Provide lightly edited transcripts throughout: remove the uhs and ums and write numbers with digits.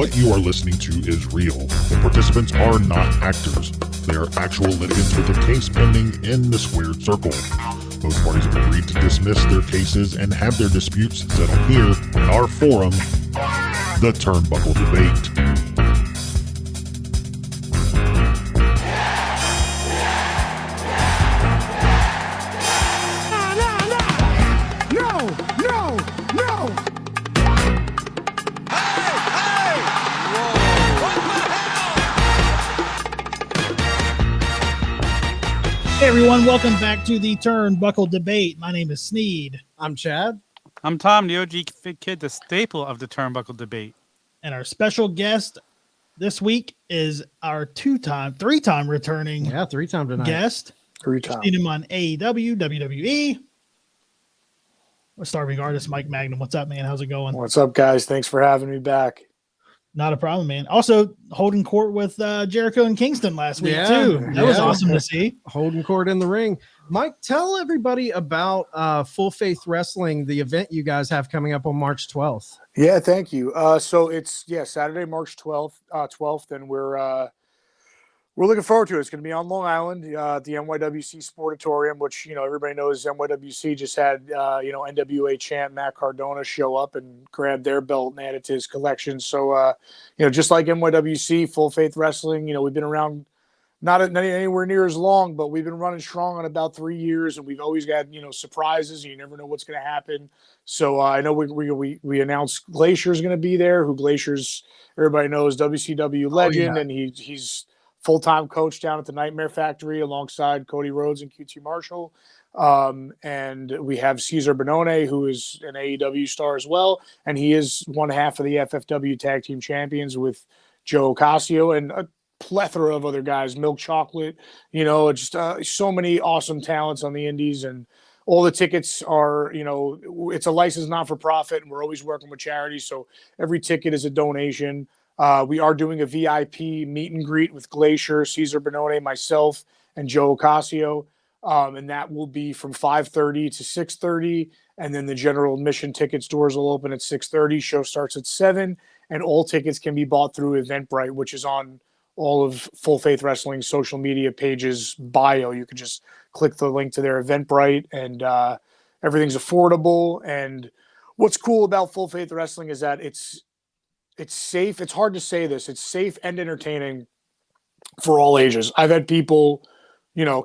What you are listening to is real. The participants are not actors. They are actual litigants with a case pending in the squared circle. Both parties have agreed to dismiss their cases and have their disputes settled here in our forum, the Turnbuckle Debate. Hey everyone, welcome back to the Turnbuckle Debate. My name is Sneed. I'm Chad. I'm Tom, the OG kid, the staple of the Turnbuckle Debate. And our special guest this week is our three-time returning three-time tonight. guest. Three-time. Seen him on AEW, WWE. We're starving artist Mike Magnum. What's up, man? How's it going? What's up, guys? Thanks for having me back. Not a problem, man. Also holding court with Jericho and Kingston last week, too. That was awesome to see. Holding court in the ring. Mike, tell everybody about Full Faith Wrestling, the event you guys have coming up on March 12th. Yeah, thank you. So it's Saturday, March 12th, and we're looking forward to it. It's going to be on Long Island, at the NYWC Sportatorium, which everybody knows NYWC just had NWO champ Matt Cardona show up and grab their belt and add it to his collection. So just like NYWC, Full Faith Wrestling, we've been around not anywhere near as long, but we've been running strong on about 3 years, and we've always got surprises. You never know what's going to happen. So I know we announced Glacier's going to be there. Who Glacier's everybody knows, WCW legend, and he's full-time coach down at the Nightmare Factory alongside Cody Rhodes and QT Marshall. And we have Cesar Bonone, who is an AEW star as well. And he is one half of the FFW Tag Team Champions with Joe Ocasio and a plethora of other guys, Milk Chocolate, just so many awesome talents on the indies. And all the tickets are, it's a licensed not-for-profit, and we're always working with charities. So every ticket is a donation. We are doing a VIP meet and greet with Glacier, Cesar Bonone, myself, and Joe Ocasio. And that will be from 5:30 to 6:30. And then the general admission tickets doors will open at 6:30. Show starts at 7. And all tickets can be bought through Eventbrite, which is on all of Full Faith Wrestling social media pages bio. You can just click the link to their Eventbrite, and everything's affordable. And what's cool about Full Faith Wrestling is that it's safe. It's hard to say this. It's safe and entertaining for all ages. I've had people,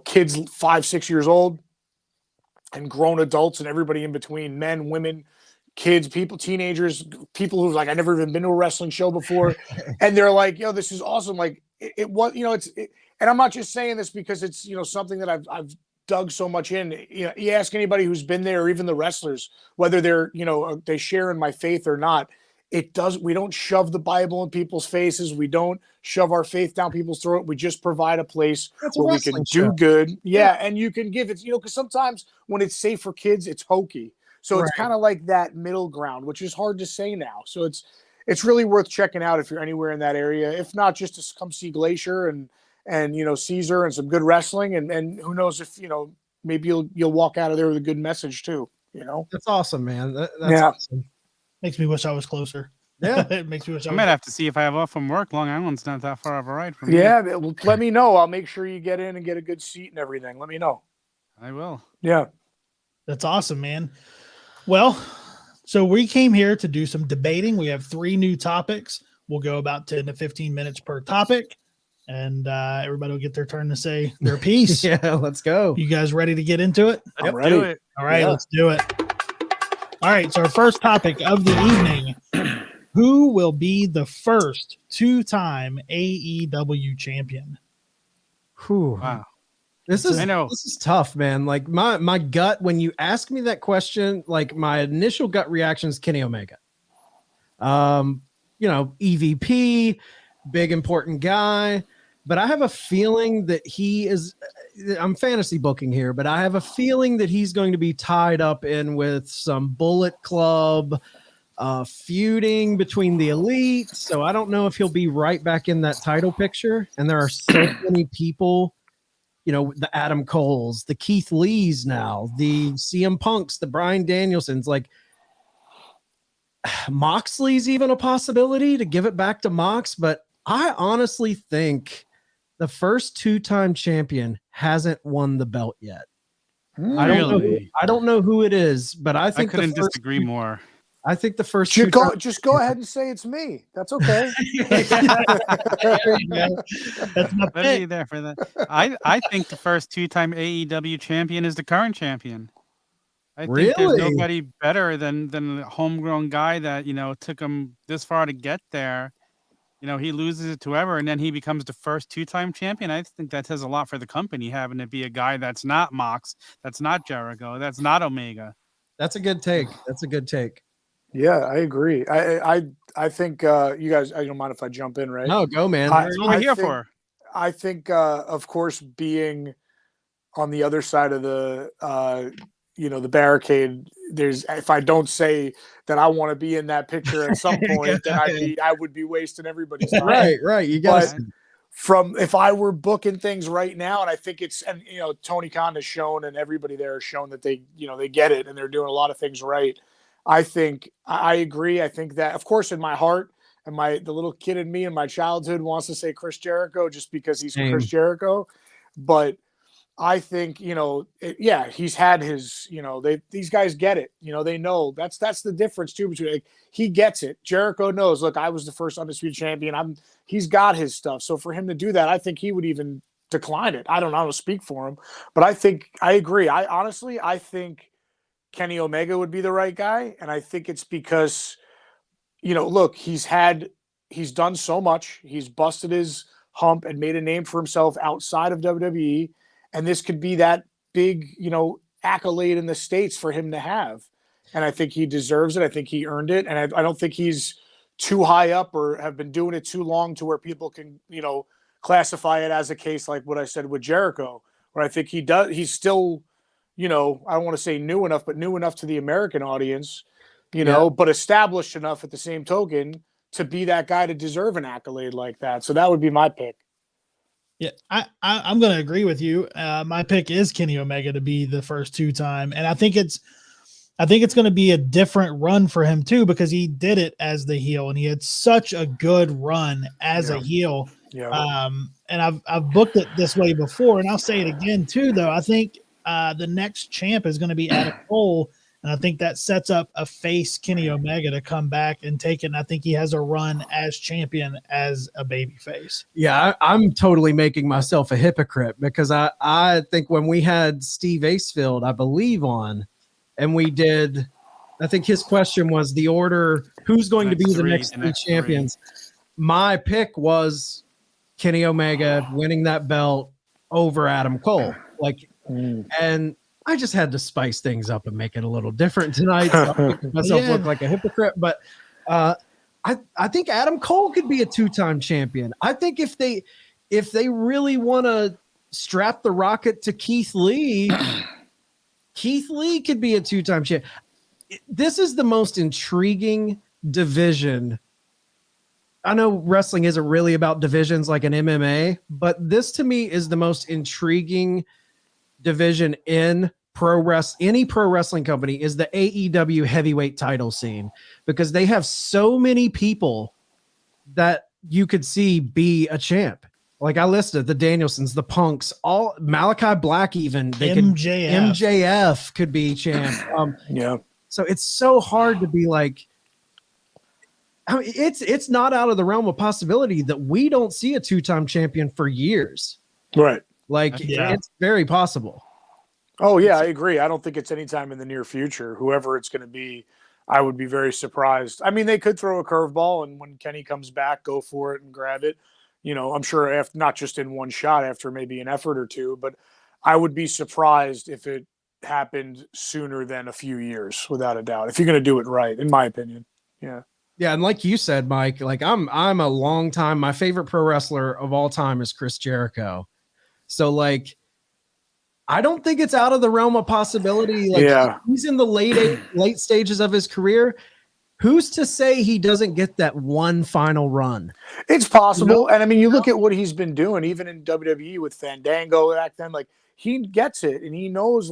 kids 5-6 years old and grown adults and everybody in between, men, women, kids, people, teenagers, people who's like, I never even been to a wrestling show before. And they're like, this is awesome. Like it was, and I'm not just saying this because it's, something that I've dug so much in. You ask anybody who's been there, or even the wrestlers, whether they're, they share in my faith or not. We don't shove the Bible in people's faces. We don't shove our faith down people's throat. We just provide a place where we can do good. Yeah. And you can give it, because sometimes when it's safe for kids, it's hokey. So it's kind of like that middle ground, which is hard to say now. So it's really worth checking out if you're anywhere in that area. If not, just to come see Glacier and Caesar and some good wrestling. And who knows if, maybe you'll walk out of there with a good message too, That's awesome, man. That's awesome. Makes me wish I was closer. Yeah. It makes me wish I might have to see if I have off from work. Long Island's not that far of a ride from me. Yeah, let me know. I'll make sure you get in and get a good seat and everything. Let me know. I will. Yeah. That's awesome, man. Well, so we came here to do some debating. We have 3 new topics. We'll go about 10 to 15 minutes per topic, and everybody will get their turn to say their piece. Yeah, let's go. You guys ready to get into it? I'm ready. Do it. All right, Let's do it. All right, so our first topic of the evening, who will be the first 2-time AEW champion? Whew. Wow. This is tough, man. Like my gut, when you ask me that question, like my initial gut reaction is Kenny Omega. EVP, big important guy, but I have a feeling that I'm fantasy booking here, but I have a feeling that he's going to be tied up in with some Bullet Club feuding between the elite. So I don't know if he'll be right back in that title picture. And there are so many people, the Adam Coles, the Keith Lees now, the CM Punks, the Bryan Danielsons, like Moxley's even a possibility to give it back to Mox, but I honestly think the first two-time champion hasn't won the belt yet. I don't know who it is, but I think couldn't disagree more. I think the first just go ahead and say it's me. That's okay. That's my Let pick. me there for that. I think the first two-time AEW champion is the current champion. I think there's Really? nobody better than the homegrown guy that, took him this far to get there. He loses it to whoever, and then he becomes the first two-time champion. I think that says a lot for the company, having to be a guy that's not Mox, that's not Jericho, that's not Omega. That's a good take. Yeah, I agree. I think you guys. I don't mind if I jump in, right? No, go, man. That's what we're here for. I think, of course, being on the other side of the the barricade, if I don't say that I want to be in that picture at some point, then I would be wasting everybody's time. Right. You got if I were booking things right now, and I think Tony Khan has shown, and everybody there has shown that they get it, and they're doing a lot of things right. I think I agree. I think that, of course, in my heart, and the little kid in me in my childhood wants to say Chris Jericho just because he's Chris Jericho, but I think, he's had his, these guys get it. They know that's the difference too between he gets it. Jericho knows, look, I was the first undisputed champion. He's got his stuff. So for him to do that, I think he would even decline it. I don't know how to speak for him, but I agree. I think Kenny Omega would be the right guy. And I think it's because, look, he's done so much. He's busted his hump and made a name for himself outside of WWE. And this could be that big, accolade in the States for him to have. And I think he deserves it. I think he earned it. And I don't think he's too high up or have been doing it too long to where people can, classify it as a case like what I said with Jericho, where I think he's still, I don't want to say new enough, but new enough to the American audience, but established enough at the same token to be that guy to deserve an accolade like that. So that would be my pick. Yeah, I'm going to agree with you. My pick is Kenny Omega to be the first two-time, and I think it's going to be a different run for him too, because he did it as the heel, and he had such a good run as a heel. Yeah. And I've booked it this way before, and I'll say it again too. Though I think the next champ is going to be Adam Cole, and I think that sets up a face Kenny Omega to come back and take it. And I think he has a run as champion as a baby face. Yeah, I'm totally making myself a hypocrite because I think when we had Steve Acefield, I believe, on, and we did, I think his question was the order, who's going to be the next three champions? My pick was Kenny Omega winning that belt over Adam Cole. And I just had to spice things up and make it a little different tonight. So I'm making myself look like a hypocrite. But I think Adam Cole could be a two-time champion. I think if they really want to strap the rocket to Keith Lee, Keith Lee could be a two-time champion. This is the most intriguing division. I know wrestling isn't really about divisions like an MMA, but this to me is the most intriguing division in any pro wrestling company is the AEW heavyweight title scene, because they have so many people that you could see be a champ. Like I listed the Danielsons, the Punks, all Malachi Black, even MJF could be champ. So it's so hard to be like, I mean, it's not out of the realm of possibility that we don't see a two-time champion for years. Right. It's very possible. Oh, yeah, I agree. I don't think it's anytime in the near future. Whoever it's going to be, I would be very surprised. I mean, they could throw a curveball, and when Kenny comes back, go for it and grab it. I'm sure not just in one shot, after maybe an effort or two, but I would be surprised if it happened sooner than a few years, without a doubt, if you're going to do it right, in my opinion. Yeah. Yeah, and like you said, Mike, I'm a long time. My favorite pro wrestler of all time is Chris Jericho. So I don't think it's out of the realm of possibility. He's in the late stages of his career. Who's to say he doesn't get that one final run? It's possible. And I mean, you look at what he's been doing, even in WWE with Fandango back then, he gets it and he knows,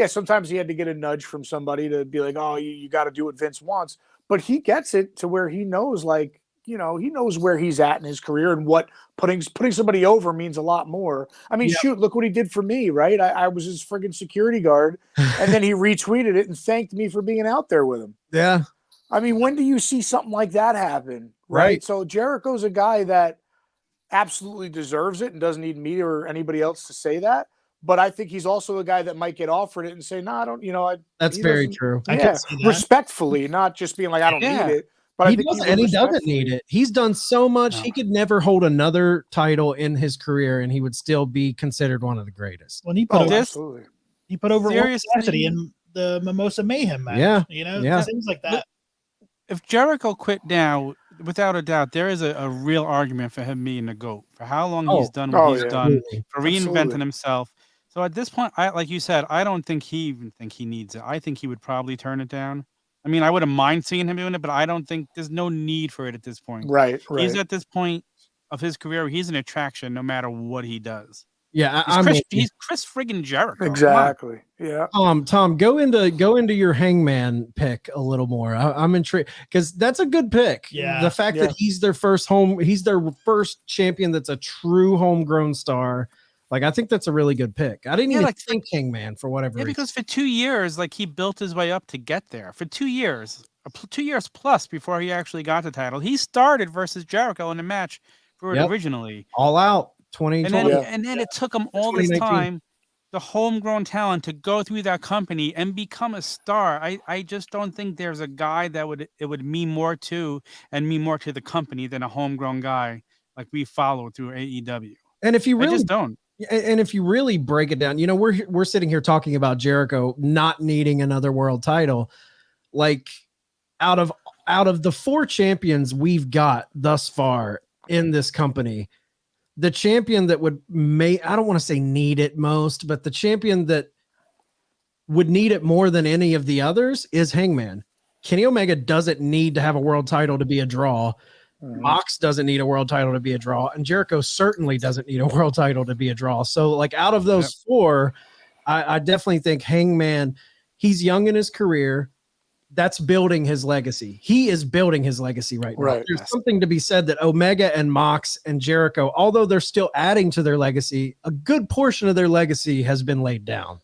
sometimes he had to get a nudge from somebody to be like, oh, you got to do what Vince wants. But he gets it to where he knows, like, he knows where he's at in his career and what putting somebody over means a lot more. I mean, shoot, look what he did for me, right? I was his friggin' security guard, and then he retweeted it and thanked me for being out there with him. Yeah. I mean, when do you see something like that happen? Right. So Jericho's a guy that absolutely deserves it and doesn't need me or anybody else to say that. But I think he's also a guy that might get offered it and say, no, I don't, That's very true. I can see that. Respectfully, not just being like, I don't need it. But He doesn't need it. He's done so much. No. He could never hold another title in his career, and he would still be considered one of the greatest. When he put over, absolutely. he put over Orange Seriously? Cassidy in the Mimosa Mayhem match. Yeah. Things like that. If Jericho quit now, without a doubt, there is a real argument for him being the GOAT. For how long he's done what he's done, for reinventing Absolutely. himself. So at this point, like you said, I don't think he even think he needs it. I think he would probably turn it down. I mean, I wouldn't mind seeing him doing it, but I don't think there's no need for it at this point. Right. He's at this point of his career where he's an attraction no matter what he does. Yeah, He's Chris friggin' Jericho. Exactly. Yeah. Tom, go into your Hangman pick a little more. I'm intrigued because that's a good pick. Yeah. The fact that he's their first champion that's a true homegrown star. Like, I think that's a really good pick. I didn't even think Hangman for whatever Yeah, reason. because for 2 years, like, he built his way up to get there. For 2 years, 2 years plus before he actually got the title. He started versus Jericho in the match for it originally. All Out 2020. And then it took him all this 2019. time, the homegrown talent, to go through that company and become a star. I just don't think there's a guy that it would mean more to and mean more to the company than a homegrown guy like we follow through AEW. And if you I really just don't. And if you really break it down, we're sitting here talking about Jericho not needing another world title. Like, out of the 4 champions we've got thus far in this company, the champion that I don't want to say need it most, but the champion that would need it more than any of the others is Hangman. Kenny Omega doesn't need to have a world title to be a draw. Mox doesn't need a world title to be a draw, and Jericho certainly doesn't need a world title to be a draw. So, like, out of those 4, I definitely think Hangman, he's young in his career. That's building his legacy. He is building his legacy right now. Right. There's something to be said that Omega and Mox and Jericho, although they're still adding to their legacy, a good portion of their legacy has been laid down.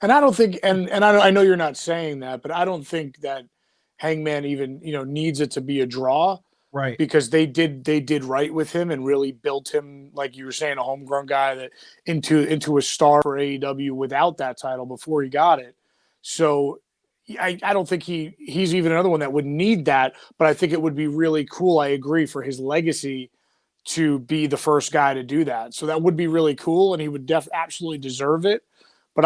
And I don't think, and I know you're not saying that, but I don't think that Hangman even, needs it to be a draw. Right. Because they did right with him and really built him, like you were saying, a homegrown guy that into a star for AEW without that title before he got it. So I don't think he's even another one that would need that, but I think it would be really cool. I agree, for his legacy to be the first guy to do that. So that would be really cool, and he would absolutely deserve it. But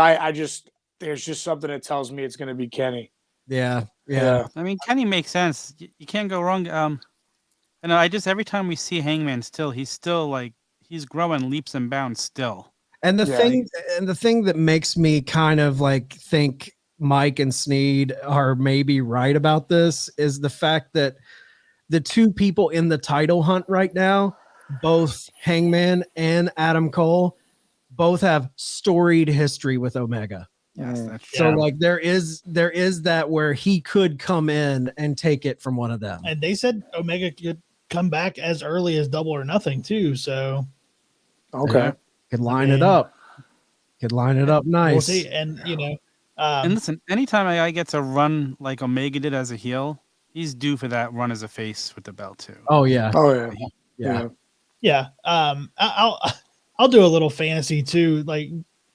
there's just something that tells me it's going to be Kenny. Yeah. I mean, Kenny makes sense. You can't go wrong. And every time we see Hangman, he's still like, he's growing leaps and bounds still. And the thing that makes me kind of like think Mike and Sneed are maybe right about this is the fact that the 2 people in the title hunt right now, both Hangman and Adam Cole, both have storied history with Omega. Yes, that's So like there is that where he could come in and take it from one of them. And they said Omega could come back as early as Double or Nothing too. So okay, could line it up. Could line it up nice. We'll see. And and listen, anytime a guy gets a run like Omega did as a heel, he's due for that run as a face with the belt too. Oh yeah. Yeah. I'll do a little fantasy too. Like,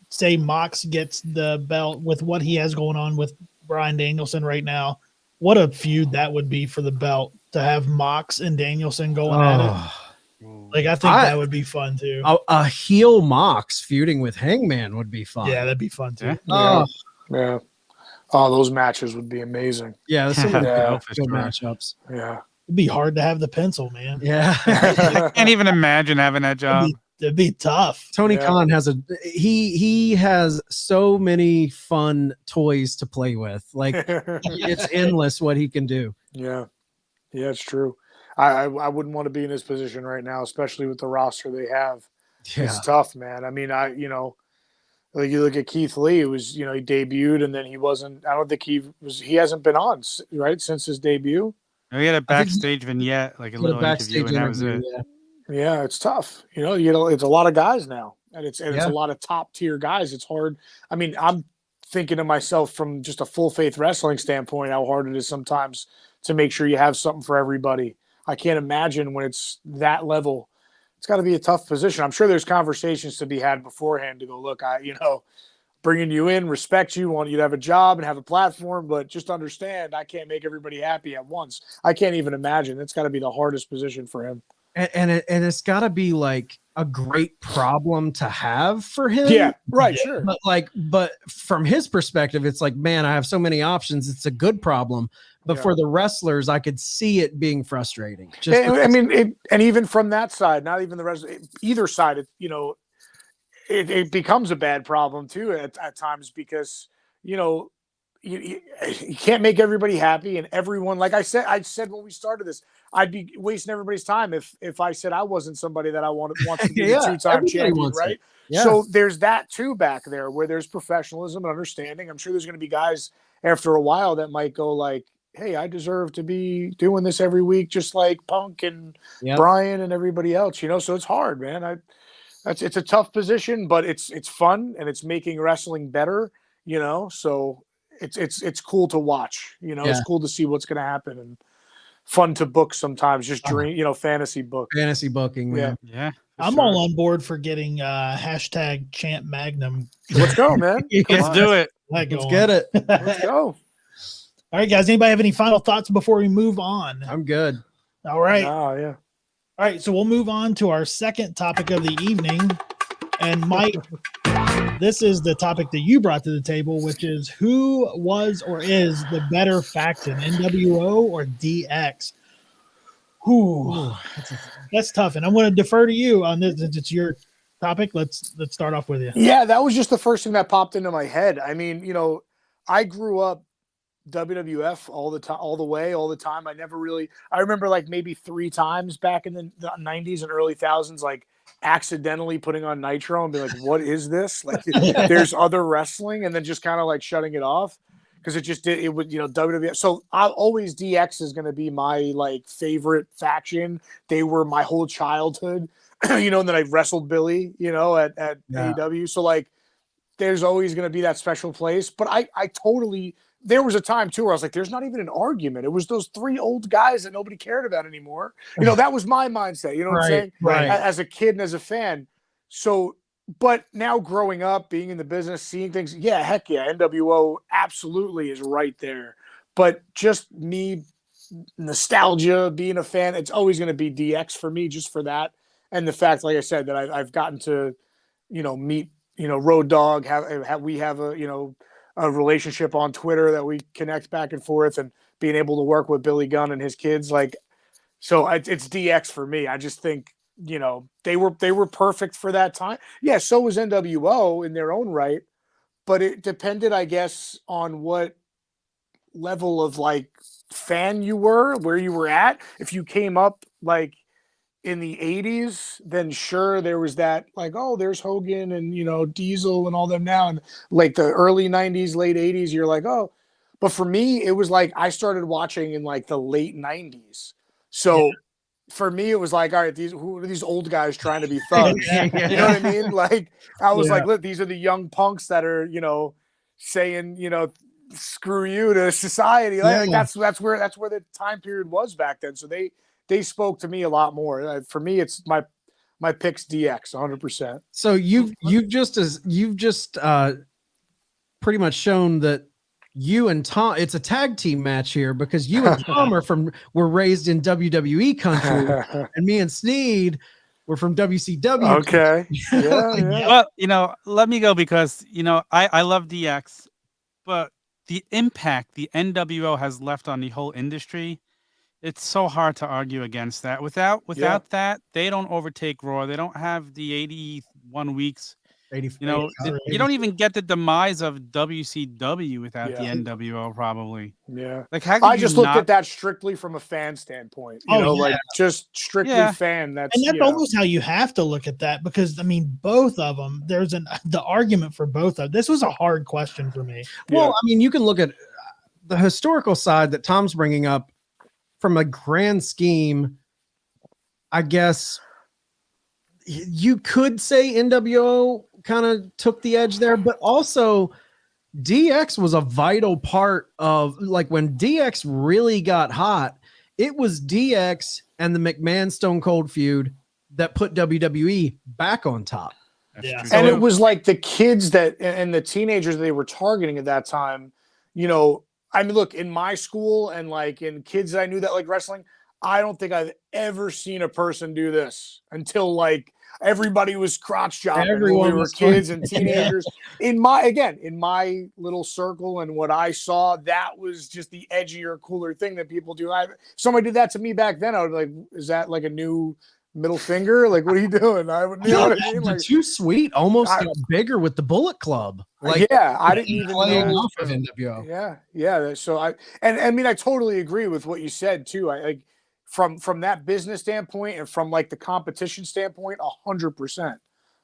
say Mox gets the belt with what he has going on with Bryan Danielson right now. What a feud that would be for the belt to have Mox and Danielson going at it. Like, I think that would be fun too. A heel Mox feuding with Hangman would be fun. Yeah, that'd be fun too. Yeah. Oh, those matches would be amazing. Yeah, some good sure. matchups. Yeah. It'd be hard to have the pencil, man. Yeah. I can't even imagine having that job. It'd be tough. Tony Khan has he has so many fun toys to play with. Like, it's endless what he can do. Yeah, it's true. I wouldn't want to be in his position right now, especially with the roster they have. Yeah. It's tough, man. I mean, Like you look at Keith Lee, it was, he debuted and then he wasn't, I don't think he hasn't been on, right, since his debut. We had a I think backstage vignette, like a little interview, and that was it. Yeah. Yeah, it's tough. It's a lot of guys now, and it's Yeah. a lot of top tier guys. It's hard. I mean, I'm thinking to myself from just a full faith wrestling standpoint, how hard it is sometimes to make sure you have something for everybody. I can't imagine when it's that level. It's got to be a tough position. I'm sure there's conversations to be had beforehand to go, look, bringing you in, respect you, want you to have a job and have a platform, but just understand I can't make everybody happy at once. I can't even imagine. It's got to be the hardest position for him. And it's got to be like a great problem to have for him. Yeah, right, sure. But from his perspective, it's like, man, I have so many options. It's a good problem. But for the wrestlers, I could see it being frustrating. And even from that side, not even the rest, either side, it becomes a bad problem too at times because, you can't make everybody happy and everyone, like I said when we started this, I'd be wasting everybody's time if I said I wasn't somebody that wants to be the two-time champion, right? Yeah. So there's that too back there where there's professionalism and understanding. I'm sure there's going to be guys after a while that might go like, hey, I deserve to be doing this every week, just like Punk and Brian and everybody else, so it's hard, man. It's a tough position, but it's fun and it's making wrestling better, so it's cool to watch, it's cool to see what's going to happen and fun to book sometimes, just dream, fantasy booking. Man. Yeah. I'm all on board for getting hashtag Champ Magnum. Let's go, man. Let's do it. Let's get it. Let's go. All right, guys. Anybody have any final thoughts before we move on? I'm good. All right. Oh, yeah. All right. So we'll move on to our second topic of the evening. And Mike, this is the topic that you brought to the table, which is who was or is the better faction, NWO or DX? Ooh, that's tough. And I'm going to defer to you on this. Since it's your topic, let's start off with you. Yeah, that was just the first thing that popped into my head. I mean, I grew up WWF all the time. I remember like maybe 3 times back in the 90s and early thousands, like accidentally putting on Nitro and be like, what is this? Like there's other wrestling, and then just kind of like shutting it off because it would WWF. So DX is going to be my like favorite faction. They were my whole childhood, and then I wrestled Billy, at AEW. So like there's always going to be that special place, but I totally, there was a time too where I was like, there's not even an argument. It was those 3 old guys that nobody cared about anymore. That was my mindset. You know what I'm saying? Right. As a kid and as a fan. So, but now growing up, being in the business, seeing things, heck yeah, NWO absolutely is right there. But just me, nostalgia, being a fan, it's always going to be DX for me, just for that. And the fact, like I said, that I've gotten to, meet, Road Dogg, we have a relationship on Twitter that we connect back and forth, and being able to work with Billy Gunn and his kids. Like, so it's DX for me. I just think, they were perfect for that time. Yeah. So was NWO in their own right, but it depended, I guess, on what level of like fan you were, where you were at. If you came up like in the 80s, then sure, there was that like, oh, there's Hogan and, Diesel and all them now. And like the early 90s, late 80s, you're like, oh. But for me, it was like I started watching in like the late 90s. So for me, it was like, all right, who are these old guys trying to be thugs? You know what I mean? Like, I was like, look, these are the young punks that are, saying, screw you to society. Like, that's where the time period was back then. So they spoke to me a lot more. For me, it's my pick's DX 100%. So you've just pretty much shown that you and Tom, it's a tag team match here because you and Tom were raised in WWE country, and me and Sneed were from WCW. Okay. Yeah. Well, let me go because I love DX, but the impact the NWO has left on the whole industry, it's so hard to argue against that. Without that, they don't overtake Raw. They don't have the 81 weeks You know, you don't even get the demise of WCW without the Yeah. NWO, probably. Yeah. Like, how could I you just looked not- at that strictly from a fan standpoint. You Oh, know, yeah. like just strictly Yeah. fan. That's, And that's you know, almost how you have to look at that, because I mean, both of them. There's the argument for both of. This was a hard question for me. Well, Yeah. I mean, you can look at the historical side that Tom's bringing up from a grand scheme. I guess you could say NWO kind of took the edge there, but also DX was a vital part of, like, when DX really got hot, it was DX and the McMahon Stone Cold feud that put WWE back on top. That's Yeah. true. And So- it was like the kids that and the teenagers they were targeting at that time, you know. I mean, look, in my school and like in kids that I knew that like wrestling, I don't think I've ever seen a person do this until like everybody was crotch chopping when Everyone we were was kids doing- and teenagers. In my little circle and what I saw, that was just the edgier, cooler thing that people do. If somebody did that to me back then, I would be like, is that like a new middle finger? Like, what are you doing? I would, you know what I mean? The Like, Too Sweet almost I- got bigger with the Bullet Club. Like, yeah, I didn't even playing know. off of NWO. Yeah. So I mean, I totally agree with what you said too. I like from that business standpoint and from like the competition standpoint, 100%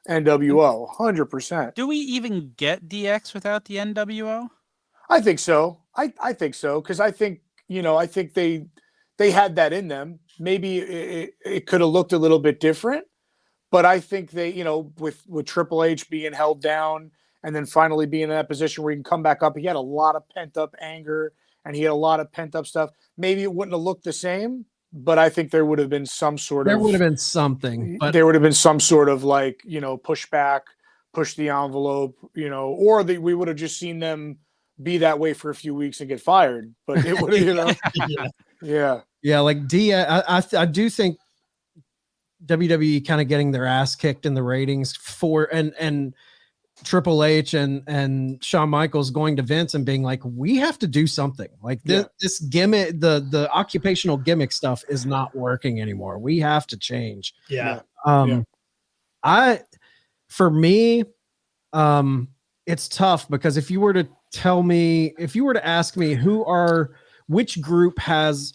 NWO, 100%. Do we even get DX without the NWO? I think so. I think so because I think they had that in them. Maybe it could have looked a little bit different, but I think they, with Triple H being held down and then finally being in that position where he can come back up, he had a lot of pent up anger and he had a lot of pent up stuff. Maybe it wouldn't have looked the same, but I think there would have been some sort There of would have been something, but there would have been some sort of like, pushback, push the envelope, or we would have just seen them be that way for a few weeks and get fired. But it would have, yeah. like I do think WWE kind of getting their ass kicked in the ratings for and Triple H and Shawn Michaels going to Vince and being like, we have to do something. Like this gimmick, the occupational gimmick stuff is not working anymore. We have to change. Yeah. For me, it's tough because if you were to ask me which group has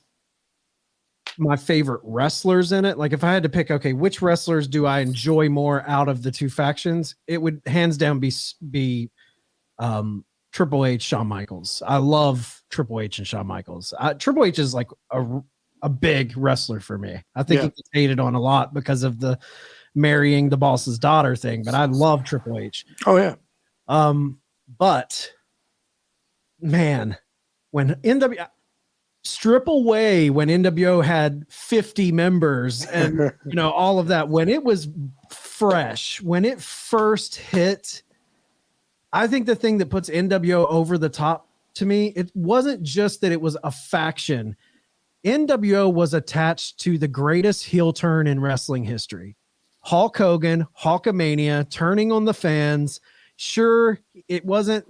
my favorite wrestlers in it, like if I had to pick, okay, which wrestlers do I enjoy more out of the two factions, it would hands down be Triple H, Shawn Michaels. I love Triple H and Shawn Michaels. Triple H is like a big wrestler for me. I think he gets hated on a lot because of the marrying the boss's daughter thing, but I love Triple H. Oh yeah. But man, when strip away when NWO had 50 members and all of that, when it was fresh, when it first hit, I think the thing that puts NWO over the top to me, it wasn't just that it was a faction. NWO was attached to the greatest heel turn in wrestling history. Hulk Hogan, Hulkamania, turning on the fans. Sure, it wasn't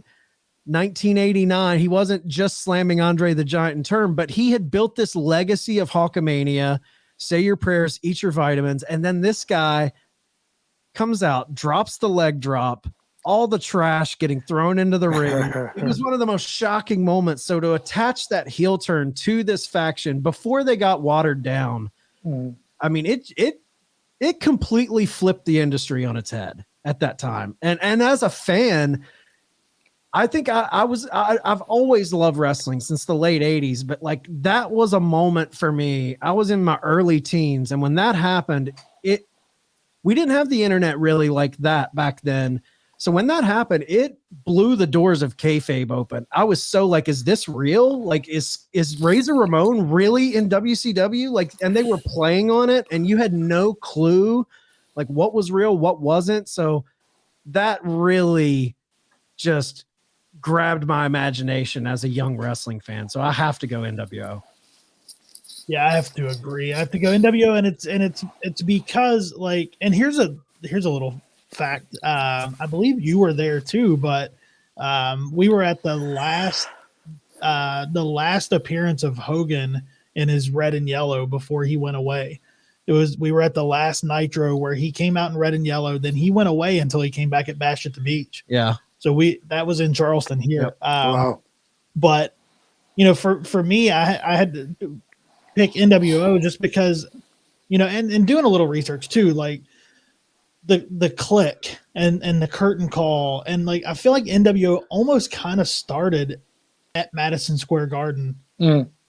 1989. He wasn't just slamming Andre the Giant in turn, but he had built this legacy of Hulkamania, say your prayers, eat your vitamins, and then this guy comes out, drops the leg drop, all the trash getting thrown into the ring. It was one of the most shocking moments. So to attach that heel turn to this faction before they got watered down, I mean, it completely flipped the industry on its head at that time. And as a fan, I think I've always loved wrestling since the late 80s, but like that was a moment for me. I was in my early teens, and when that happened, we didn't have the internet really like that back then. So when that happened, it blew the doors of kayfabe open. I was so like, is this real? Like, is Razor Ramon really in WCW? Like, and they were playing on it, and you had no clue like what was real, what wasn't. So that really just grabbed my imagination as a young wrestling fan. So I have to go NWO. Yeah, I have to agree. I have to go NWO, and it's because like, and here's a little fact. I believe you were there too, but we were at the last appearance of Hogan in his red and yellow before he went away. we were at the last Nitro where he came out in red and yellow. Then he went away until he came back at Bash at the Beach. Yeah. So that was in Charleston here. Yep. Wow. But for me, I had to pick NWO just because, and doing a little research too, like the click and the curtain call, and like I feel like NWO almost kind of started at Madison Square Garden.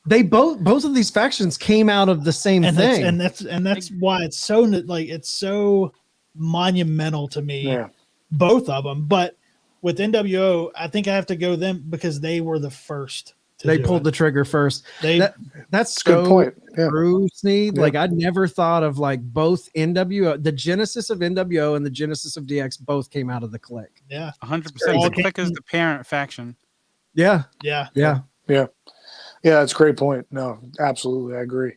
They both of these factions came out of the same thing, and that's why it's so monumental to me. Yeah. Both of them, but with NWO, I think I have to go them because they were the first. They pulled the trigger first. That's Good point. Yeah. True, Sneed. Yeah. Like I'd never thought of like both NWO, the genesis of NWO and the genesis of DX both came out of the Click. Yeah, 100%. The Click is the parent faction. Yeah. That's a great point. No, absolutely, I agree.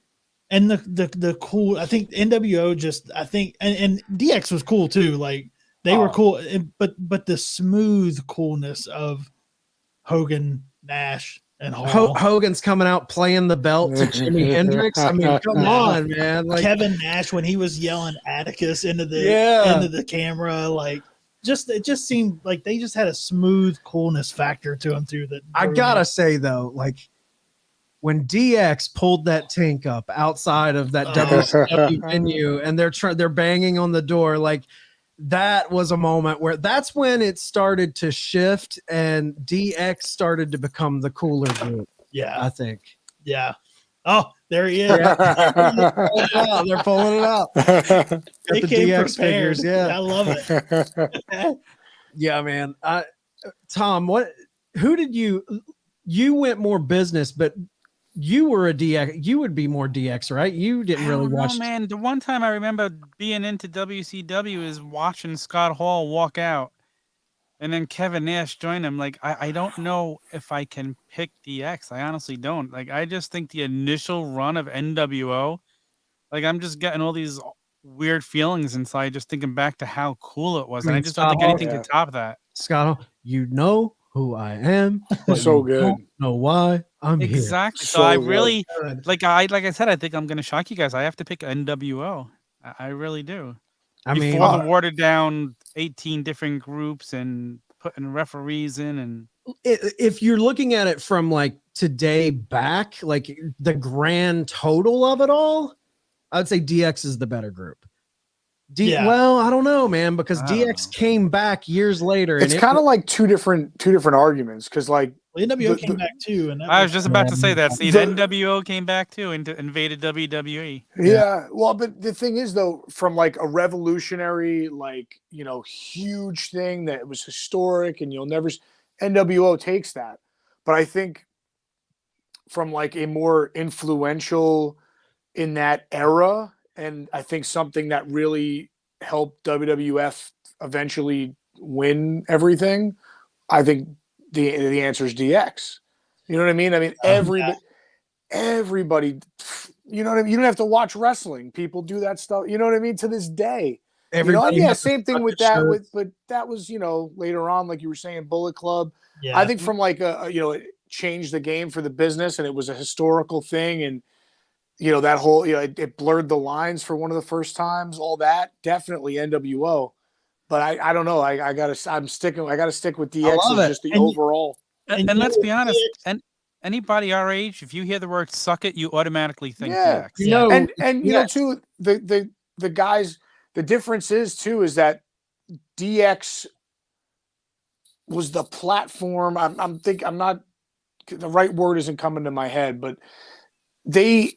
And the cool, I think NWO and DX was cool too. Like they were cool, but the smooth coolness of Hogan, Nash, and Hall. Hogan's coming out playing the belt to Jimi Hendrix. I mean, come on, man! Like Kevin Nash when he was yelling Atticus into the camera, like it just seemed like they just had a smooth coolness factor to them too. That I gotta say though, like when DX pulled that tank up outside of that WCW venue and they're banging on the door, like that was a moment where that's when it started to shift and DX started to become the cooler group. Yeah, I think. Yeah. Oh, there he is. Yeah. They're pulling it out. They the came DX prepared. figures. Yeah, I love it. Yeah, man. Tom, who did you went more business, but you were a DX. You would be more DX, right? You didn't really watch. Man, the one time I remember being into WCW is watching Scott Hall walk out, and then Kevin Nash join him. Like I don't know if I can pick DX. I honestly don't. Like I just think the initial run of NWO, like I'm just getting all these weird feelings inside, just thinking back to how cool it was, and I just don't think anything could top that. Scott Hall, you know who I am. So good. Don't know why I'm here. Exactly. So I really like I said, I think I'm gonna shock you guys. I have to pick NWO. I really do. I mean, before the watered down 18 different groups and putting referees in, and if you're looking at it from like today back, like the grand total of it all, I'd say DX is the better group. Well, I don't know, man, because DX came back years later. It's kind of like two different arguments because like NWO came back too, and I was just about to say that. See, the NWO came back too and invaded WWE. Yeah, well, but the thing is, though, from like a revolutionary, like huge thing that was historic, and NWO takes that. But I think from like a more influential in that era. And I think something that really helped WWF eventually win everything, I think the answer is DX. You know what I mean? I mean, everybody, you know what I mean? You don't have to watch wrestling. People do that stuff. You know what I mean? To this day. Same thing with that. But that was, later on, like you were saying, Bullet Club. Yeah. I think from like it changed the game for the business, and it was a historical thing, and that whole, it blurred the lines for one of the first times, all that, definitely NWO. But I don't know. I gotta stick with DX as just the overall. And let's be honest, and anybody our age, if you hear the word "suck it," you automatically think DX. And too, the guys, the difference is that DX was the platform. The right word isn't coming to my head, but they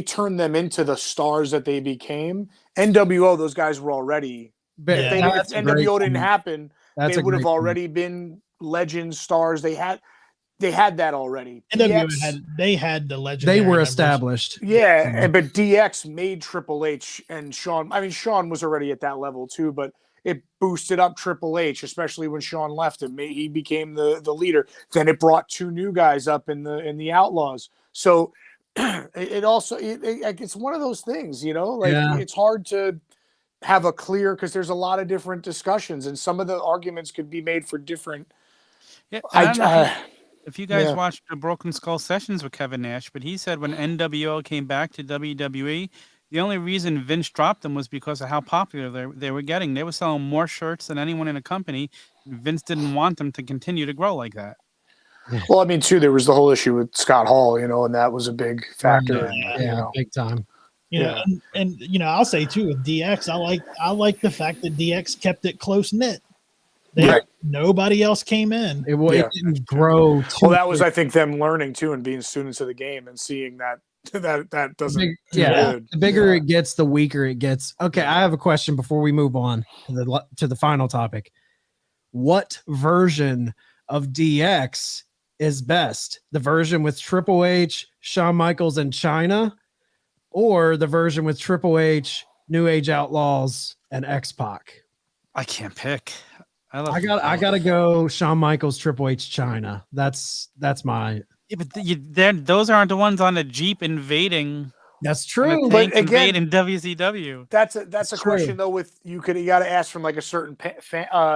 turned them into the stars that they became. NWO, those guys were already. If NWO didn't happen, they would have already been legends, stars. They had that already. They had the legend. They were established. Yeah, but DX made Triple H and Shawn. I mean, Shawn was already at that level too, but it boosted up Triple H, especially when Shawn left him. He became the leader. Then it brought two new guys up in the Outlaws. So it's one of those things, it's hard to have a clear, because there's a lot of different discussions, and some of the arguments could be made for different. Yeah, if you guys watched the Broken Skull sessions with Kevin Nash, but he said when NWO came back to WWE, The only reason Vince dropped them was because of how popular they were getting. They were selling more shirts than anyone in the company. Vince didn't want them to continue to grow like that. Well, I mean, too, there was the whole issue with Scott Hall, and that was a big factor. Big time. And I'll say too with DX, I like the fact that DX kept it close knit. Nobody else came in. It didn't grow. Well, that was, I think, them learning too and being students of the game and seeing that doesn't. The bigger it gets, the weaker it gets. Okay, I have a question before we move on to the final topic. What version of DX is best? The version with Triple H, Shawn Michaels, and Chyna, or the version with Triple H, New Age Outlaws, and X-Pac? I can't pick. I gotta go Shawn Michaels, Triple H, Chyna. That's my. Yeah, but those aren't the ones on a Jeep invading. That's true. But again, in WCW, that's a question though. With you got to ask from like a certain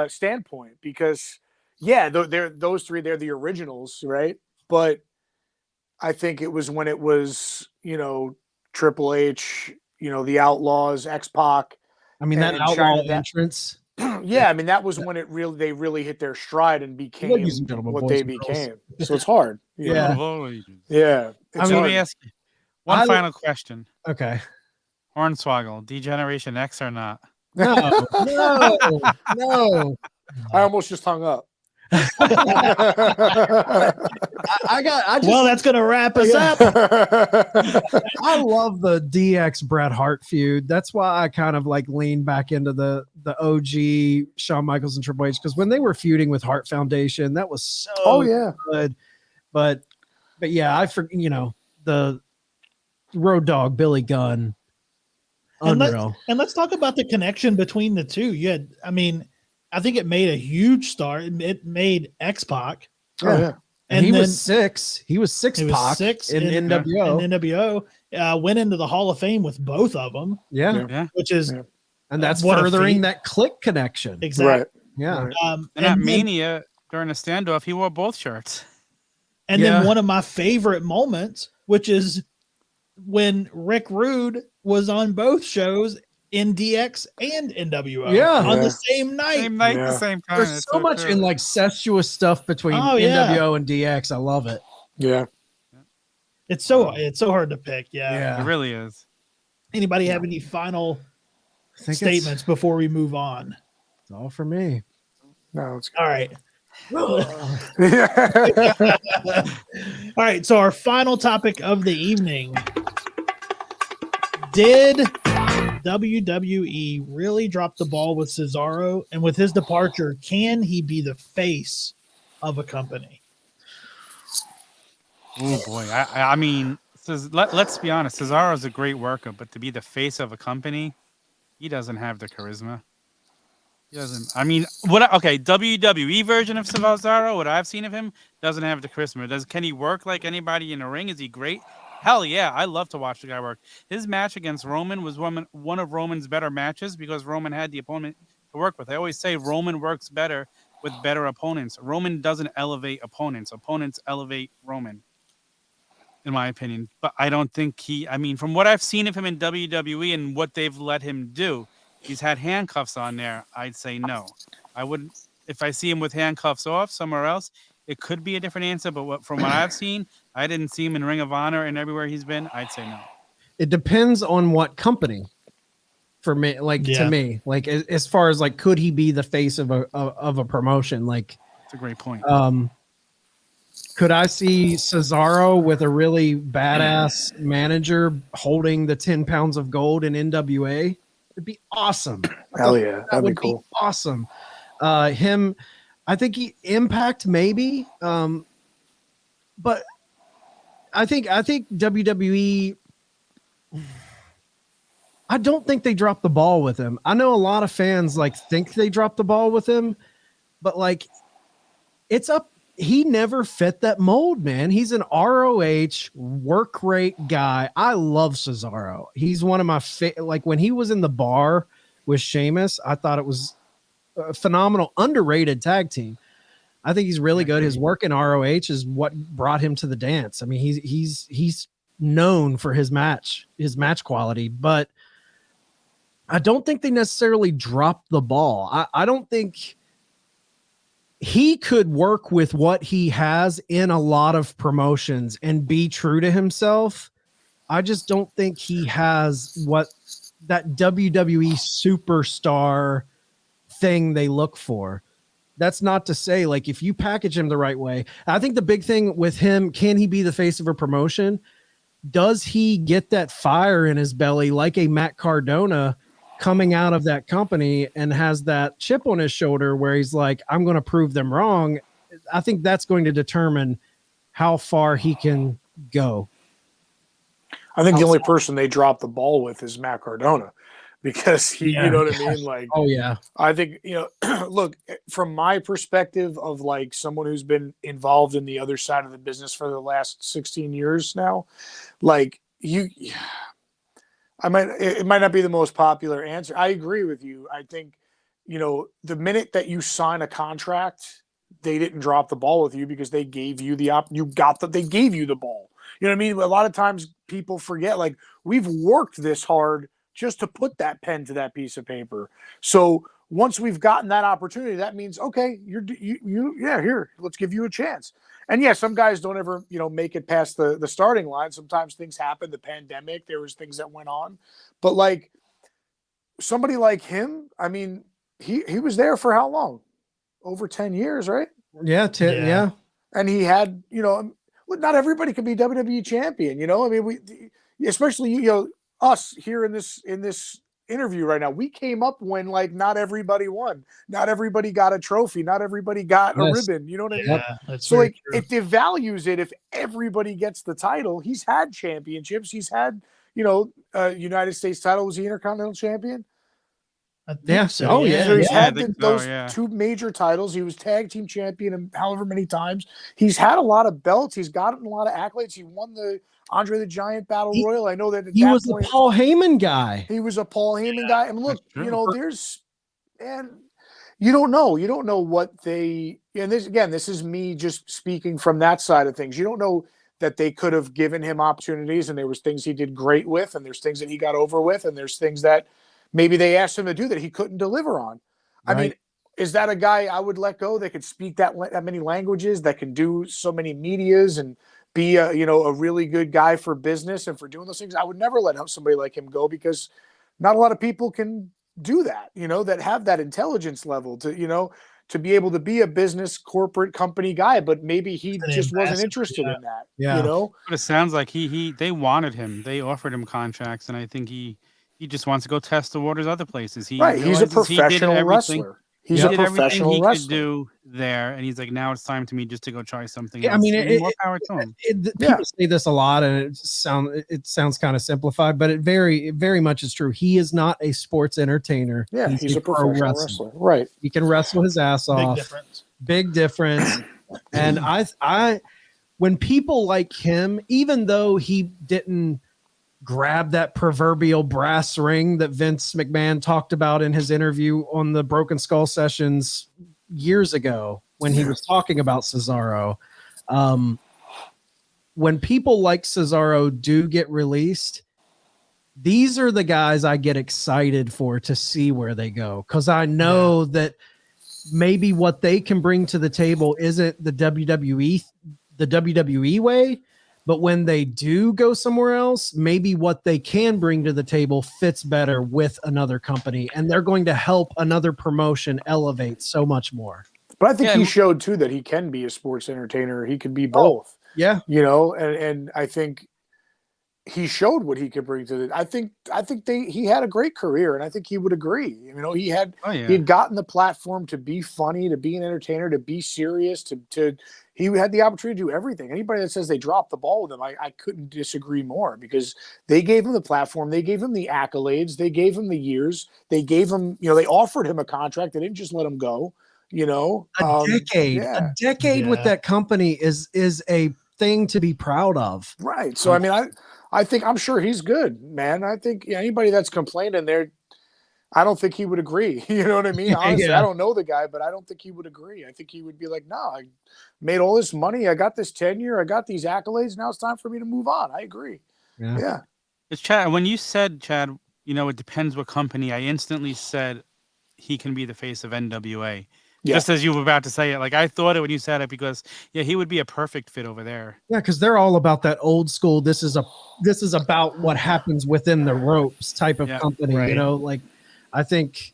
standpoint, because they're those three, they're the originals, right? But I think it was when it was Triple H, the Outlaws, X-Pac. I mean that Outlaw entrance. Yeah, I mean that was when they really hit their stride and became what they became. So it's hard. Yeah. Let me ask you one final question. Okay. Hornswoggle, Degeneration X or not? No. I almost just hung up. Well, that's gonna wrap us up. I love the DX Bret Hart feud. That's why I kind of like lean back into the OG Shawn Michaels and Triple H, because when they were feuding with Hart Foundation, that was so good. But yeah, the Road Dogg Billy Gunn, unreal. And let's talk about the connection between the two. I think it made a huge start. It made X-Pac. Oh, yeah. And he was six. He was six in NWO. In NWO. Went into the Hall of Fame with both of them. Yeah. Which is... And that's furthering that click connection. Exactly. Right. Yeah. And at Mania, during a standoff, he wore both shirts. And then one of my favorite moments, which is when Rick Rude was on both shows in DX and NWO on the same night. Same night, the same time. There's so much incestuous stuff between NWO and DX. I love it. Yeah. It's so hard to pick. Yeah. It really is. Anybody have any final statements before we move on? It's all for me. No, it's all right. All right. So our final topic of the evening: did WWE really dropped the ball with Cesaro, and with his departure, can he be the face of a company? Oh boy, I mean, let's be honest. Cesaro is a great worker, but to be the face of a company, he doesn't have the charisma. He doesn't. I mean, WWE version of Cesaro, what I've seen of him, doesn't have the charisma. Can he work like anybody in the ring? Is he great? Hell yeah, I love to watch the guy work. His match against Roman was one of Roman's better matches because Roman had the opponent to work with. I always say Roman works better with better opponents. Roman doesn't elevate opponents. Opponents elevate Roman, in my opinion. But I don't think from what I've seen of him in WWE and what they've let him do, he's had handcuffs on there. I'd say no. I wouldn't. If I see him with handcuffs off somewhere else, it could be a different answer. But from what I've seen, I didn't see him in Ring of Honor and everywhere he's been. I'd say no. It depends on what company. For me, to me, as far as could he be the face of a promotion? That's a great point. Could I see Cesaro with a really badass manager holding the 10 pounds of gold in NWA? It'd be awesome. Hell yeah, that would be cool. Be awesome. I think Impact maybe, but I think WWE. I don't think they dropped the ball with him. I know a lot of fans think they dropped the ball with him, but it's up. He never fit that mold, man. He's an ROH work rate guy. I love Cesaro. He's one of my when he was in the bar with Sheamus, I thought it was a phenomenal, underrated tag team. I think he's really good. His work in ROH is what brought him to the dance. I mean, he's known for his match quality, but I don't think they necessarily dropped the ball. I don't think he could work with what he has in a lot of promotions and be true to himself. I just don't think he has what that WWE superstar thing they look for. That's not to say, like, if you package him the right way, I think the big thing with him, can he be the face of a promotion? Does he get that fire in his belly like a Matt Cardona coming out of that company and has that chip on his shoulder where he's like, I'm going to prove them wrong? I think that's going to determine how far he can go. I think the only person they drop the ball with is Matt Cardona, because he, you know what I mean? Like, oh yeah, I think, you know, look, from my perspective of like someone who's been involved in the other side of the business for the last 16 years now, like it might not be the most popular answer. I agree with you. I think, you know, the minute that you sign a contract, they didn't drop the ball with you because they gave you they gave you the ball. You know what I mean? A lot of times people forget, like, we've worked this hard just to put that pen to that piece of paper. So once we've gotten that opportunity, that means, okay, here, let's give you a chance. And yeah, some guys don't ever, you know, make it past the starting line. Sometimes things happen. The pandemic, there was things that went on, but like somebody like him, I mean, he was there for how long? Over 10 years, right? Yeah. Yeah. And he had, you know, not everybody can be WWE champion, you know. I mean, especially, you know, us here in this interview right now, we came up when like not everybody won, not everybody got a trophy, not everybody got a ribbon. You know what I mean? Yeah, so like true. It devalues it if everybody gets the title. He's had championships. He's had, you know, United States title. Was he Intercontinental Champion? I think so. Oh yeah. So he's had those yeah. 2 major titles. He was tag team champion however many times. He's had a lot of belts. He's gotten a lot of accolades. He won the Andre the Giant Battle Royal. I know that he was a Paul Heyman guy. He was a Paul Heyman guy. And look, you know, you don't know what they, and this is me just speaking from that side of things. You don't know that they could have given him opportunities, and there was things he did great with, and there's things that he got over with, and there's things that maybe they asked him to do that he couldn't deliver on. Right. I mean, is that a guy I would let go that could speak that many languages, that can do so many medias and be a really good guy for business and for doing those things? I would never let somebody like him go, because not a lot of people can do that, you know, that have that intelligence level to, you know, to be able to be a business corporate company guy, but maybe he just wasn't interested in that. Yeah. You know, but it sounds like they wanted him. They offered him contracts, and I think he just wants to go test the waters other places. He's a professional wrestler. He's a professional wrestler. He could do there, and he's like, now it's time to me just to go try something else. I mean, more power to him. People say this a lot, and it sounds kind of simplified, but it very much is true. He is not a sports entertainer. Yeah, he's a professional wrestler. Right. He can wrestle his ass off. Big difference. And I when people like him, even though he didn't grab that proverbial brass ring that Vince McMahon talked about in his interview on the Broken Skull Sessions years ago when he was talking about Cesaro. When people like Cesaro do get released, these are the guys I get excited for to see where they go, because I know that maybe what they can bring to the table isn't the WWE way. But when they do go somewhere else, maybe what they can bring to the table fits better with another company, and they're going to help another promotion elevate so much more. But I think he showed too that he can be a sports entertainer. He can be both. Yeah. You know, and I think he showed what he could bring to the. I think he had a great career, and I think he would agree. You know, he had gotten the platform to be funny, to be an entertainer, to be serious, to he had the opportunity to do everything. Anybody that says they dropped the ball with him, I couldn't disagree more, because they gave him the platform, they gave him the accolades, they gave him the years, they gave him, you know, they offered him a contract, they didn't just let him go. You know, a decade with that company is a thing to be proud of. Right. So I mean, I think, I'm sure he's good, man. I think anybody that's complaining there, I don't think he would agree. You know what I mean? Honestly, I don't know the guy, but I don't think he would agree. I think he would be like, no, I made all this money. I got this tenure. I got these accolades. Now it's time for me to move on. I agree. Yeah. It's Chad. When you said, Chad, it depends what company, I instantly said he can be the face of NWA. Yeah. Just as you were about to say it. Like, I thought it when you said it because, he would be a perfect fit over there. Yeah, because they're all about that old school. This is about what happens within the ropes type of company. right. Like I think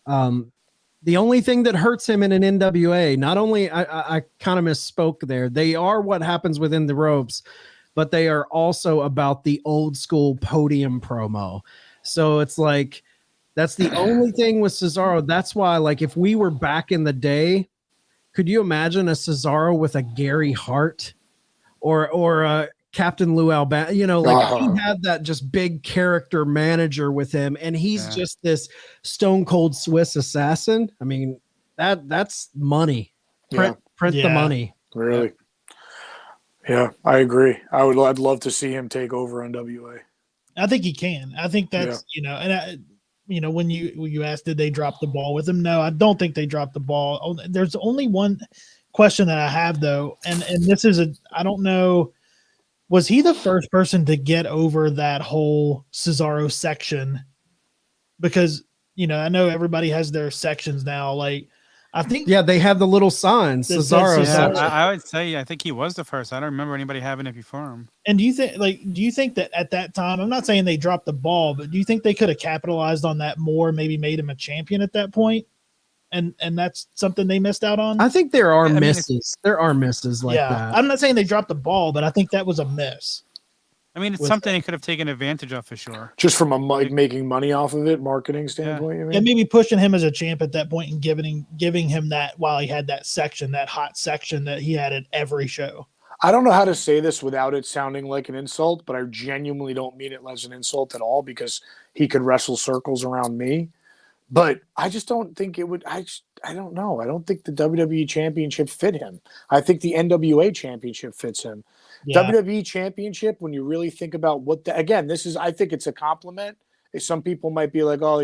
the only thing that hurts him in an NWA, not only I kind of misspoke there, they are what happens within the ropes, but they are also about the old school podium promo. So it's like that's the only thing with Cesaro. That's why, like, if we were back in the day, could you imagine a Cesaro with a Gary Hart or a Captain Lou Albano? He had that just big character manager with him, and he's just this stone cold Swiss assassin. I mean, that's money. Print the money. Really? Yeah, I agree. I'd love to see him take over NWA. I think he can. I think that's when you asked, did they drop the ball with him? No, I don't think they dropped the ball. There's only one question that I have though, and this is I don't know, was he the first person to get over that whole Cesaro section? Because I know everybody has their sections now. Like I think they have the little signs. Cesaro. Yeah, I would say I think he was the first. I don't remember anybody having it before him. And do you think that at that time, I'm not saying they dropped the ball, but do you think they could have capitalized on that more, maybe made him a champion at that point? And that's something they missed out on? I think there are misses. There are misses like that. I'm not saying they dropped the ball, but I think that was a miss. I mean, it's something they could have taken advantage of for sure. Just from making money off of it, marketing standpoint, you mean? And maybe pushing him as a champ at that point and giving him that while he had that section, that hot section that he had at every show. I don't know how to say this without it sounding like an insult, but I genuinely don't mean it as an insult at all because he could wrestle circles around me. But I just don't think it would. I don't know. I don't think the WWE Championship fit him. I think the NWA Championship fits him. Yeah. WWE Championship, when you really think about I think it's a compliment. Some people might be like, oh,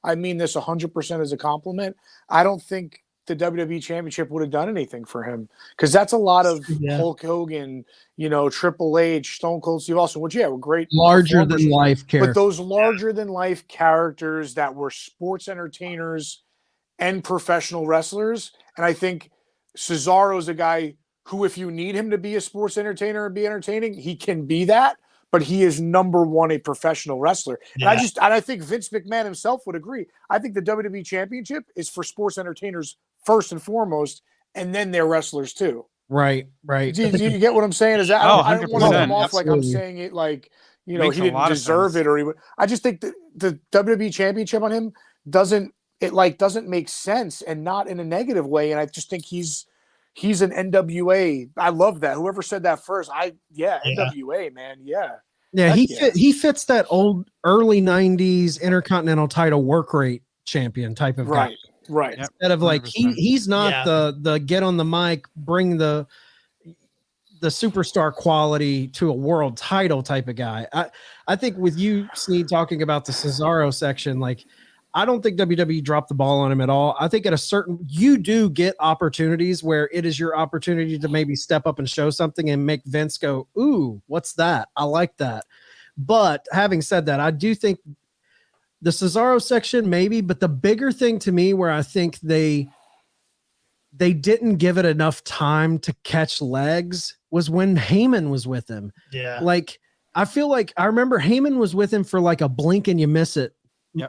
I mean this 100% as a compliment. I don't think the WWE Championship would have done anything for him because that's a lot of Hulk Hogan, Triple H, Stone Cold Steve Austin, which were great, larger than life characters. But those larger than life characters that were sports entertainers and professional wrestlers, and I think Cesaro is a guy who, if you need him to be a sports entertainer and be entertaining, he can be that. But he is number one, a professional wrestler. Yeah. And I think Vince McMahon himself would agree. I think the WWE Championship is for sports entertainers first and foremost, and then they're wrestlers too. Right. Do you get what I'm saying? Is that I don't want to come off like I'm saying it like he didn't deserve it or he would. I just think the WWE Championship on him doesn't make sense and not in a negative way. And I just think he's an NWA. I love that. Whoever said that first, NWA, man. Yeah. Yeah, he fits that old early 90s Intercontinental title work rate champion type of guy. Right. Instead of like he's not the get on the mic, bring the superstar quality to a world title type of guy. I think with you, Sneed, talking about the Cesaro section, like I don't think WWE dropped the ball on him at all. I think you do get opportunities where it is your opportunity to maybe step up and show something and make Vince go, ooh, what's that? I like that. But having said that, I do think the Cesaro section maybe, but the bigger thing to me where I think they didn't give it enough time to catch legs was when Heyman was with him. Yeah. Like, I feel like I remember Heyman was with him for like a blink and you miss it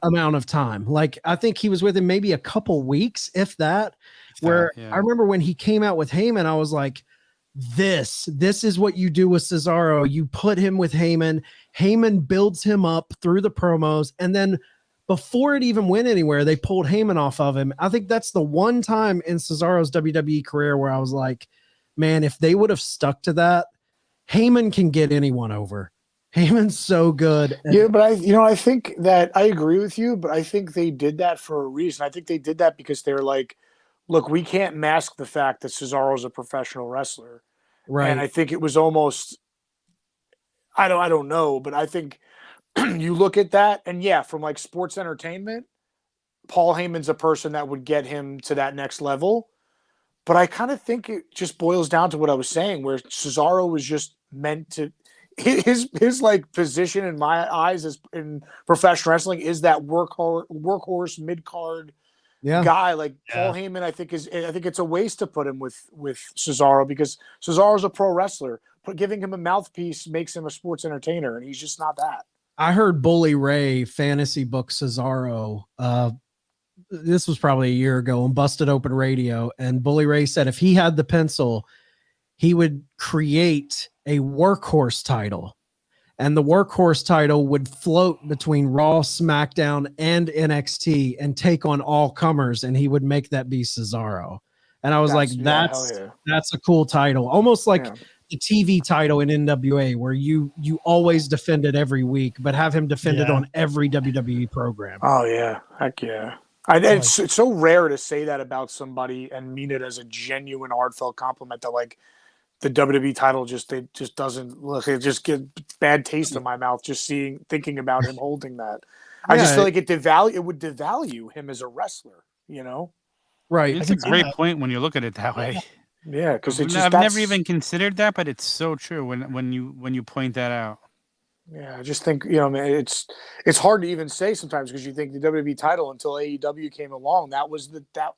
amount of time. Like I think he was with him maybe a couple weeks, if that, I remember when he came out with Heyman, I was like, this is what you do with Cesaro. You put him with Heyman. Heyman builds him up through the promos. And then before it even went anywhere, they pulled Heyman off of him. I think that's the one time in Cesaro's WWE career where I was like, man, if they would have stuck to that, Heyman can get anyone over. Heyman's so good. Yeah, but I think that I agree with you, but I think they did that for a reason. I think they did that because they're like, look, we can't mask the fact that Cesaro is a professional wrestler. Right. And I think it was almost, I don't know, but I think you look at that and from like sports entertainment, Paul Heyman's a person that would get him to that next level. But I kind of think it just boils down to what I was saying, where Cesaro was just meant to, his like position in my eyes as in professional wrestling is that workhorse mid card guy. Like Paul Heyman, I think it's a waste to put him with Cesaro, because Cesaro's a pro wrestler. But giving him a mouthpiece makes him a sports entertainer, and he's just not that. I heard Bully Ray fantasy book Cesaro. This was probably a year ago on Busted Open Radio, and Bully Ray said if he had the pencil, he would create a workhorse title, and the workhorse title would float between Raw, SmackDown, and NXT and take on all comers, and he would make that be Cesaro. And I was that's a cool title, almost like the TV title in NWA, where you always defend it every week, but have him defend it on every WWE program. Oh yeah, heck yeah. It's so rare to say that about somebody and mean it as a genuine, heartfelt compliment. That like the WWE title just doesn't look. It just get bad taste in my mouth just thinking about him holding that. I just feel like it would devalue him as a wrestler. You know, right? It's a great point when you look at it that way. Yeah, because I've never even considered that, but it's so true when you point that out. Yeah, I just think, it's hard to even say sometimes, because you think the WWE title until AEW came along, that was that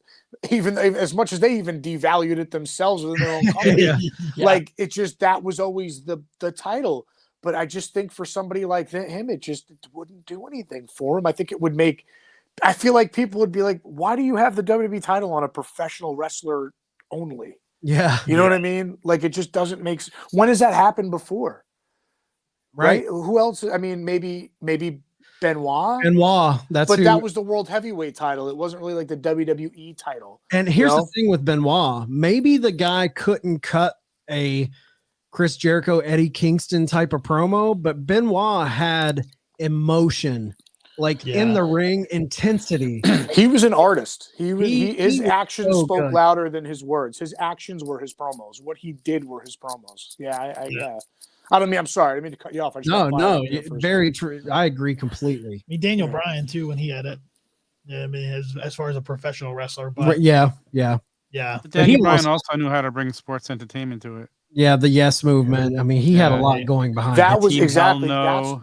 even as much as they even devalued it themselves within their own company, like it just, that was always the title. But I just think for somebody like him, it wouldn't do anything for him. I think it would I feel like people would be like, why do you have the WWE title on a professional wrestler only? Yeah. You know what I mean? Like, it just doesn't make sense. When has that happened before? Right? Who else? I mean, maybe Benoit. That was the world heavyweight title. It wasn't really like the WWE title. And here's the thing with Benoit. Maybe the guy couldn't cut a Chris Jericho, Eddie Kingston type of promo, but Benoit had emotion, like in the ring, intensity. He was an artist. His actions spoke louder than his words. His actions were his promos. What he did were his promos. I'm sorry. I didn't mean to cut you off. No, very true. I agree completely. I mean, Daniel Bryan too, when he had it. Yeah, I mean, as far as a professional wrestler, but yeah. But Daniel Bryan also knew how to bring sports entertainment to it. Yeah, the Yes Movement. I mean, he had a lot going behind that. It. Was exactly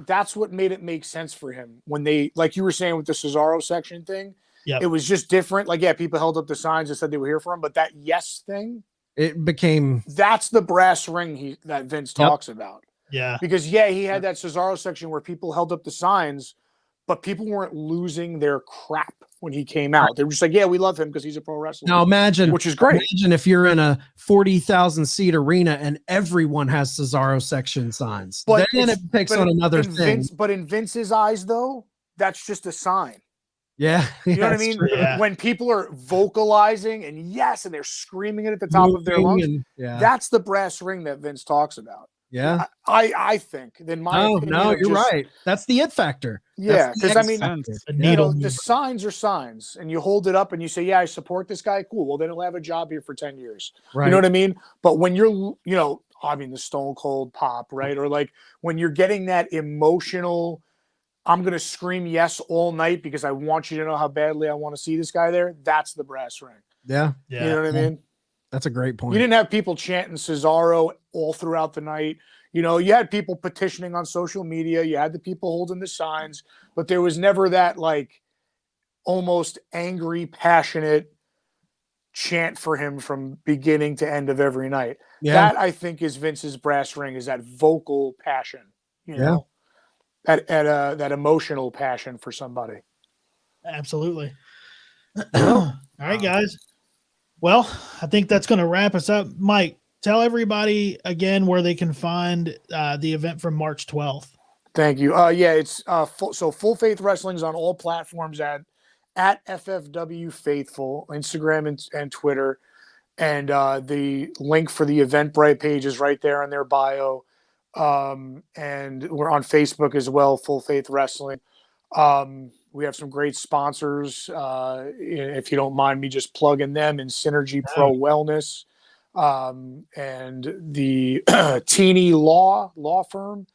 that's what made it make sense for him when they, like you were saying with the Cesaro section thing. Yeah, it was just different. Like, people held up the signs and said they were here for him, but that Yes thing. It became that's the brass ring that Vince talks about. Yeah, because he had that Cesaro section where people held up the signs, but people weren't losing their crap when he came out. They were just like, we love him because he's a pro wrestler. Now imagine, which is great. Imagine if you're in a 40,000 seat arena and everyone has Cesaro section signs. But then it takes on another thing. But in Vince's eyes, though, that's just a sign. Yeah. You know what I mean? Yeah. When people are vocalizing and they're screaming it at the top of their lungs, that's the brass ring that Vince talks about. Yeah. I think. Then you're right. That's the it factor. Yeah. Because the signs are signs, and you hold it up and you say, I support this guy. Cool. Well, then he'll have a job here for 10 years. Right. You know what I mean? But when you're, the Stone Cold Pop, right? Or like when you're getting that emotional, I'm going to scream yes all night because I want you to know how badly I want to see this guy there. That's the brass ring. Yeah. You know what I mean? That's a great point. You didn't have people chanting Cesaro all throughout the night. You had people petitioning on social media. You had the people holding the signs, but there was never that like almost angry, passionate chant for him from beginning to end of every night. Yeah. That I think is Vince's brass ring, is that vocal passion, you know? That emotional passion for somebody. Absolutely. All right, guys. Well, I think that's going to wrap us up. Mike, tell everybody again where they can find the event from March 12th. Thank you. It's Full Faith Wrestling's on all platforms at FFW Faithful, Instagram and Twitter, and the link for the Eventbrite page is right there in their bio. And we're on Facebook as well, Full Faith Wrestling. We have some great sponsors. If you don't mind me just plugging them, in Synergy Pro Wellness, and the Teeny Law Firm,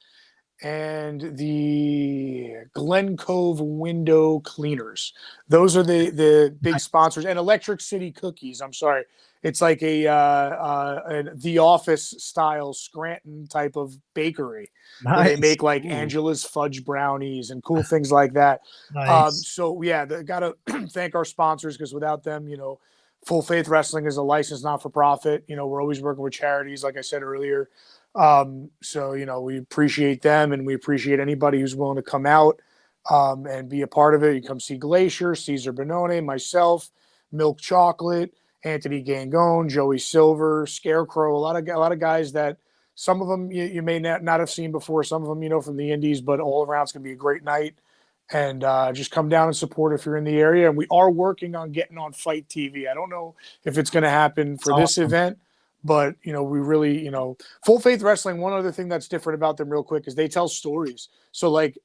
and the Glen Cove Window Cleaners. Those are the big sponsors. And Electric City Cookies. I'm sorry. It's like an The Office style Scranton type of bakery. Where they make like Angela's fudge brownies and cool things like that. Nice. So yeah, got to thank our sponsors, because without them, Full Faith Wrestling is a licensed not-for-profit. We're always working with charities, like I said earlier. So we appreciate them, and we appreciate anybody who's willing to come out and be a part of it. You come see Glacier, Cesar Bonone, myself, Milk Chocolate, Anthony Gangone, Joey Silver, Scarecrow, a lot of guys that some of them you may not have seen before, some of them from the indies, but all around it's going to be a great night. And just come down and support if you're in the area. And we are working on getting on Fight TV. I don't know if it's going to happen for this event, but we really, Full Faith Wrestling, one other thing that's different about them real quick is they tell stories. So like,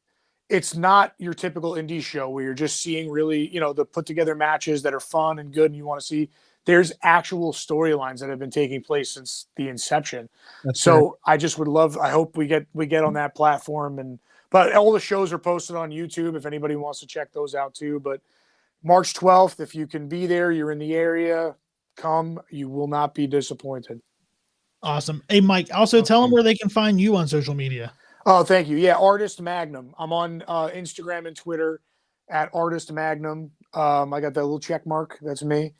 it's not your typical indie show where you're just seeing really, the put together matches that are fun and good and you want to see. There's actual storylines that have been taking place since the inception. So I just would love, I hope we get on that platform, but all the shows are posted on YouTube if anybody wants to check those out too. But March 12th, if you can be there, you're in the area, come, you will not be disappointed. Awesome. Hey, Mike, also tell them where they can find you on social media. Oh, thank you. Yeah, Artist Magnum. I'm on Instagram and Twitter at Artist Magnum. I got that little check mark. That's me.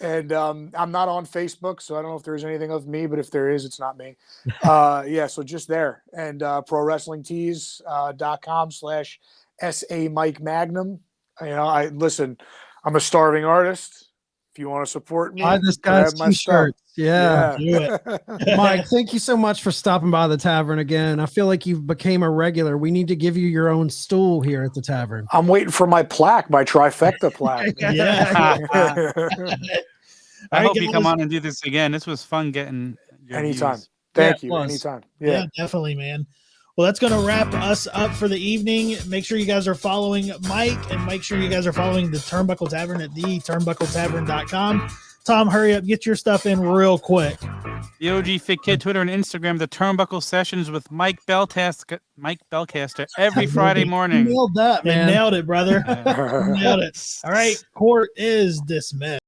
And I'm not on Facebook, so I don't know if there's anything of me, but if there is, it's not me. So just there. And ProWrestlingTees.com/SA Mike Magnum. I'm a starving artist. If you want to support me, buy this guy's t-shirts. Yeah. Mike, thank you so much for stopping by the tavern again. I feel like you became a regular. We need to give you your own stool here at the tavern. I'm waiting for my plaque, my trifecta plaque. Yeah. I hope you come on and do this again. This was fun getting your anytime. views. Thank you. Anytime. Yeah, definitely, man. Well, that's going to wrap us up for the evening. Make sure you guys are following Mike, and make sure you guys are following the Turnbuckle Tavern at theturnbuckletavern.com. Tom, hurry up. Get your stuff in real quick. The OG Fit Kid, Twitter and Instagram, the Turnbuckle Sessions with Mike Belcaster every Friday morning. You nailed that, man. Nailed it, brother. Nailed it. All right. Court is dismissed.